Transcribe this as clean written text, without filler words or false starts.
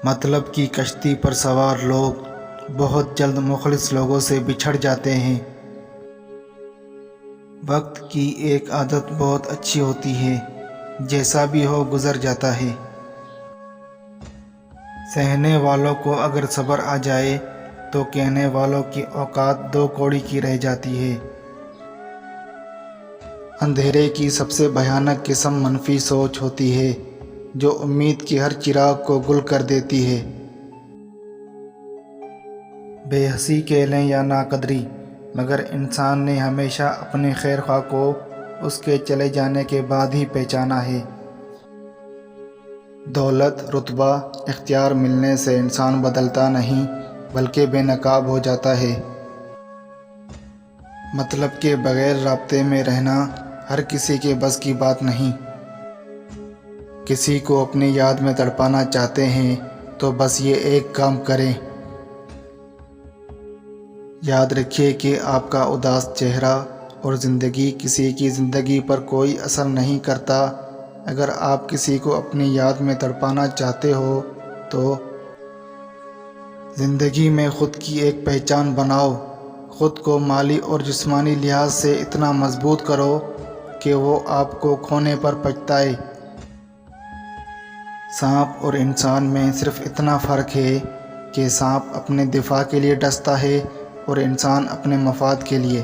مطلب کی کشتی پر سوار لوگ بہت جلد مخلص لوگوں سے بچھڑ جاتے ہیں۔ وقت کی ایک عادت بہت اچھی ہوتی ہے، جیسا بھی ہو گزر جاتا ہے۔ سہنے والوں کو اگر صبر آ جائے تو کہنے والوں کی اوقات دو کوڑی کی رہ جاتی ہے۔ اندھیرے کی سب سے بھیانک قسم منفی سوچ ہوتی ہے، جو امید کی ہر چراغ کو گل کر دیتی ہے۔ بے حسی کہہ لیں یا ناقدری، مگر انسان نے ہمیشہ اپنے خیر خواہ کو اس کے چلے جانے کے بعد ہی پہچانا ہے۔ دولت، رتبہ، اختیار ملنے سے انسان بدلتا نہیں بلکہ بے نقاب ہو جاتا ہے۔ مطلب کے بغیر رابطے میں رہنا ہر کسی کے بس کی بات نہیں۔ کسی کو اپنی یاد میں تڑپانا چاہتے ہیں تو بس یہ ایک کام کریں۔ یاد رکھیے کہ آپ کا اداس چہرہ اور زندگی کسی کی زندگی پر کوئی اثر نہیں کرتا۔ اگر آپ کسی کو اپنی یاد میں تڑپانا چاہتے ہو تو زندگی میں خود کی ایک پہچان بناؤ۔ خود کو مالی اور جسمانی لحاظ سے اتنا مضبوط کرو کہ وہ آپ کو کھونے پر پچھتائے۔ سانپ اور انسان میں صرف اتنا فرق ہے کہ سانپ اپنے دفاع کے لیے ڈستا ہے اور انسان اپنے مفاد کے لیے۔